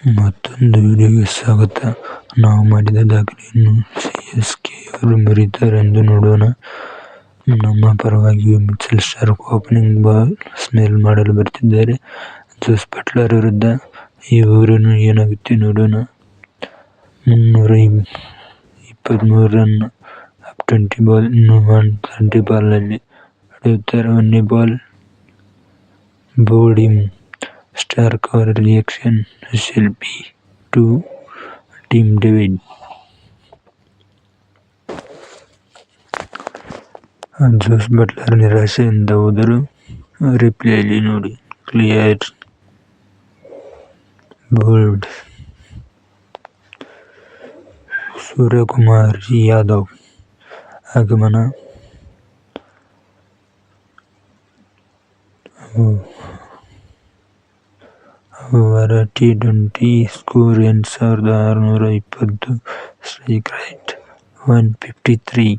ಮತ್ತೊಂದು ವಿಡಿಯೋಗೆ ಸ್ವಾಗತ. ನಾವು ಮಾಡಿದ ದಾಖಲೆಯನ್ನು ಸಿಎಸ್ಕೆ ಅವರು ಮುರಿತಾರೆಂದು ನೋಡೋಣ. ನಮ್ಮ ಪರವಾಗಿ ಮಿಚೆಲ್ ಸ್ಟಾರ್ಕ್ ಓಪನಿಂಗ್ ಬಾಲ್ ಸ್ಮೆಲ್ ಮಾಡಲು ಬರ್ತಿದ್ದಾರೆ. ಜೋಸ್ ಬಟ್ಲರ್ ವಿರುದ್ಧ ಈ ಓವರಿನ ಏನಾಗುತ್ತೆ ನೋಡೋಣ. 323 ರನ್ ಅಪ್ 20 ಬಾಲ್. ಇನ್ನು 130 ಬಾಲ್ನಲ್ಲಿ ಹೊಡೆಯುತ್ತಾರೆ. 1ನೇ ಬಾಲ್ ಬೋಲ್ಡಿಂಗ್. ಸ್ಟಾರ್ಕ್ ಅವರ reaction SLB to Tim David. Jos Buttler ನಿರಾಶೆಯಿಂದ ಹೋದರು. ರಿಪ್ಲೇಯಲ್ಲಿ ನೋಡಿ. Clear, bold. ಸೂರ್ಯಕುಮಾರ್ ಯಾದವ್ ಆಗಮನ. ಅವರ T20 ಸ್ಕೋರ್ 8620. Strike rate 153.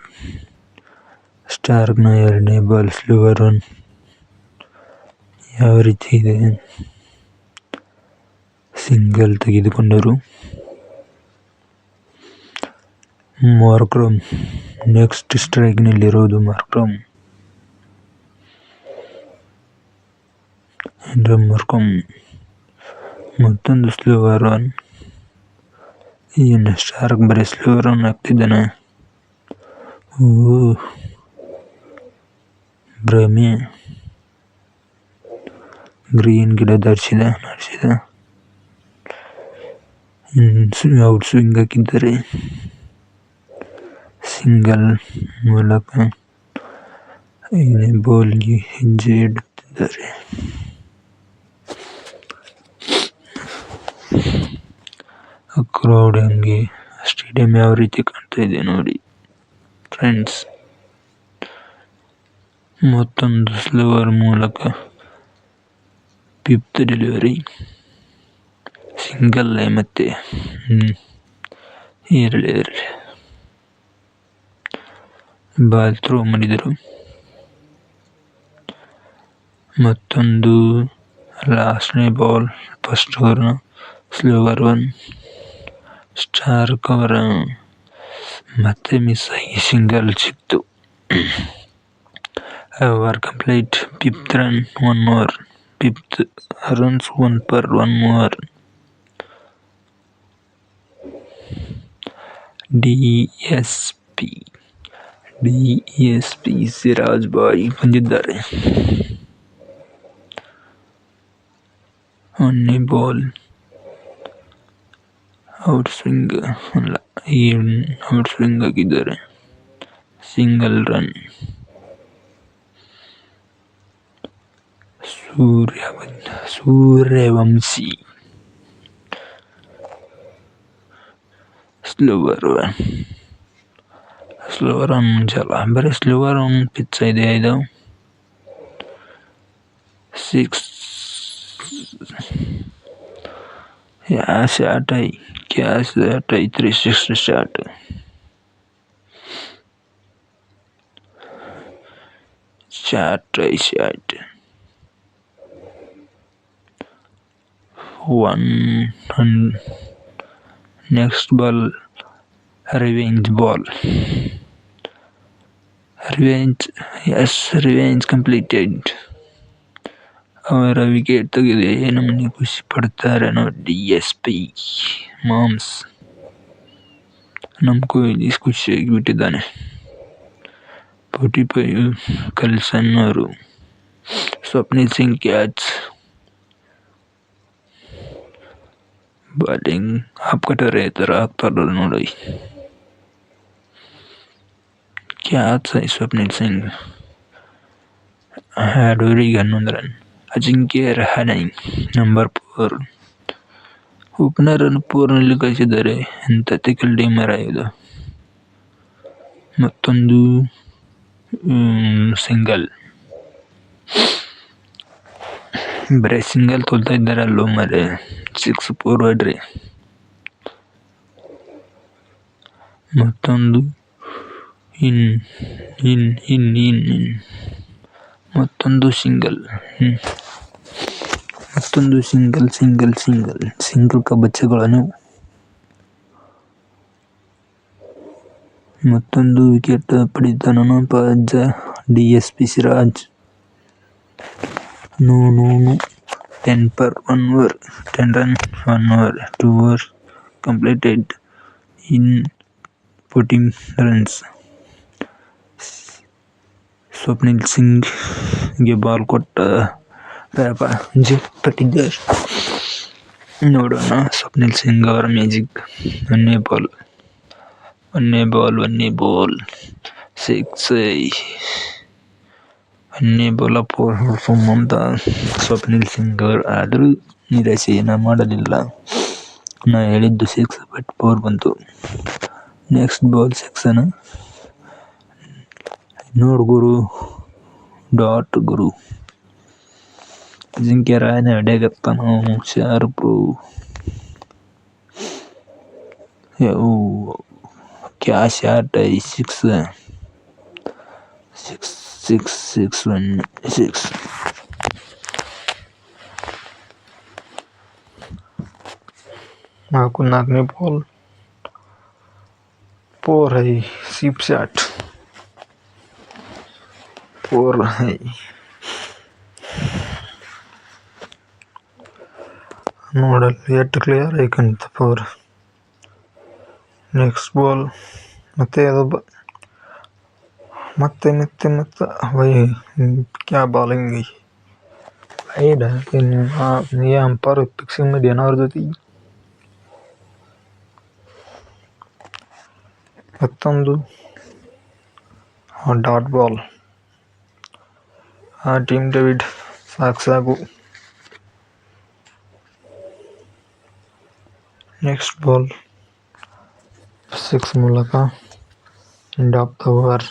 ಸ್ಟಾರ್ಕ್ನ 2ನೇ ಬಾಲ್ ಸ್ಲೋವರ್ ಒನ್. ಯಾವ ರೀತಿ ಇದೆ? ಸಿಂಗಲ್ ತೆಗೆದುಕೊಂಡರು. Markram next ಸ್ಟ್ರೈಕ್ನಲ್ಲಿರೋದು. ಮಾರ್ಕ್ರಮ್ ಮತ್ತೊಂದು ಸ್ಲೋವರ್ ಒನ್. ಏನು ಸ್ಟಾರ್ಕ್ ಬರೀ ಸ್ಲೋವರ್ ಒನ್ ಆಗ್ತಿದ್ದಾನೆ. ಭ್ರಮೆ. ಗ್ರೀನ್ ಗಿಡ ನಡೆಸಿದ ಔಟ್ ಸ್ವಿಂಗ್ ಹಾಕಿದ್ದಾರೆ. ಸಿಂಗಲ್ ಮೂಲಕ 5ನೇ ಬಾಲ್ಗೆ ಹೆಜ್ಜೆ ಇಡುತ್ತಿದ್ದಾರೆ. ಕ್ರೌಡ್ ಹಂಗೆ ಸ್ಟೇಡಿಯಂ ಯಾವ ರೀತಿ ಕಾಣ್ತಾ ಇದೆ ನೋಡಿ ಫ್ರೆಂಡ್ಸ್. ಮತ್ತೊಂದು ಸ್ಲೋವರ್ ಮೂಲಕ 5th ಡೆಲಿವರಿ. ಸಿಂಗಲ್ ಮತ್ತೆ ಇರಲಿ ಬಾಲ್ ಥ್ರೋ ಮಾಡಿದರು. ಮತ್ತೊಂದು ಲಾಸ್ಟ್ನೇ ಬಾಲ್ ಫಸ್ಟ್ ಓವರ್ನ ಸ್ಲೋವರ್ ಒನ್. ಸ್ಟಾರ್ಕ್ ಅವರ ಮತ್ತೆ ಮಿಸ್ ಆಗಿ ಸಿಂಗಲ್ ಸಿಕ್ತು. Over complete. 5th run 1 over. 5th runs 1 per 1 over. DSP Siraj ಬಾಯ್ ಬಂದಿದ್ದಾರೆ. 1ನೇ ಬಾಲ್ ಔಟ್ ಸ್ವಿಂಗ್ ಆಗಿದ್ದಾರೆ. Single run. Suryavanshi slower one ಮುಂಚೆಲ್ಲ ಬರೀ ಸ್ಲೋವರ್ ಒನ್ ಪಿಚ್ ಇದೆ. ಇದು 6 shot 360 shot. Next ball revenge ball. Revenge completed. ಅವರ ವಿಕೆಟ್ ತೆಗೆದು ನಮ್ಮನ್ನು ಖುಷಿ ಪಡ್ತಾರೆ ನೋಡಿ. DSP ಮಾಮ್ಸ್. ನಮ್ಮ ಕೊಹ್ಲಿ ಖುಷಿಯಾಗಿ ಬಿಟ್ಟಿದ್ದಾನೆ. 45 ಕಲ್ಸನ್ ಅವರು. ಸ್ವಪ್ನಿಲ್ ಸಿಂಗ್ ಕ್ಯಾಚ್. ಬಾಲಿಂಗ್ ಹಾಪ್ಕಟ್ಟರೆ ಥರ ಆಗ್ತಾರಲ್ಲ ನೋಡಿ. ಕ್ಯಾಚ್ ಸ್ವಪ್ನಿಲ್ ಸಿಂಗ್. ಹ್ಯಾಡೋರಿಗೆ 11 run. Ajinkya Rahane number 4. Opener ಅನ್ನು 4ನಲ್ಲಿ ಕಳಿಸಿದ್ದಾರೆ. ಎಂಥ ತಿಕ್ಕಲ್ ಡೀಮರ್ ಇದು. ಮತ್ತೊಂದು ಸಿಂಗಲ್. ಬರೀ ಸಿಂಗಲ್ ತೊಲ್ತಾ ಇದ್ದಾರೆ ಅಲ್ಲೋ ಮರೆ. 6 4 ಹೊಡ್ರಿ. ಮತ್ತೊಂದು ಮತ್ತೊಂದು ಸಿಂಗಲ್. ಮತ್ತೊಂದು ಸಿಂಗಲ್ ಕಬ್ಬಚ್ಚಗಳನ್ನು ಮತ್ತೊಂದು ವಿಕೆಟ್ ಪಡೆದ ನೆನಪಾದ DSP Siraj. No. 10 per 1 over, 10 runs 1 over, 2 overs completed in 14 runs. Swapnil Singh ಗೆ ಬಾಲ್ ಕೊಟ್ಟ ಜೆಟ್ ಪಟ್ಟಿದ್ದಾರೆ. ನೋಡೋಣ ಸ್ವಪ್ನಿಲ್ ಸಿಂಗ್ ಅವರ ಮ್ಯಾಜಿಕ್. ಒಂದೇ ಬಾಲ್ 6. ಒಂದೇ ಬಾಲ್ 4 ಹೊಡ್ಸೋಮಂತ ಸ್ವಪ್ನಿಲ್ ಸಿಂಗ್ ಅವರು. ಆದರೂ ನಿರಾಸೆಯನ್ನ ಮಾಡಲಿಲ್ಲ. ನಾ ಹೇಳಿದ್ದು 6 ಬಟ್ 4 ಬಂತು. ನೆಕ್ಸ್ಟ್ ಬಾಲ್ 6 ನೋಡ್ ಗುರು. ಅಜಿಂಕ್ಯ ರಾಯನ ಹೊಡೆಗತ್ತಾನ. ಶಾರ್ಪು ಕ್ಯಾ ಶಾಟ್. 6. 4ನೇ ಬಾಲ್ 4 ಸೀಪ್ ಶಾಟ್ 4 ನೋಡಲ್ಲಿ ಎಷ್ಟು ಕ್ಲಿಯರ್ ಐಕಂತ 4. ನೆಕ್ಸ್ಟ್ ಬಾಲ್ ಮತ್ತೆ ಕ್ಯಾ ಬಾಲಿಂಗ್ ಅಂಪೈರ್ ಫಿಕ್ಸಿಂಗ್ ಮಧ್ಯಾಹ್ನ ಅವ್ರ ಜೊತೆ ಮತ್ತೊಂದು ಡಾಟ್ ಬಾಲ್. ಟೀಮ್ ಡೇವಿಡ್ ಸಾಕು. ನೆಕ್ಸ್ಟ್ ಬಾಲ್ 6 ಮೂಲಕ ಎಂಡ್ ಆಫ್ ದ ಓವರ್.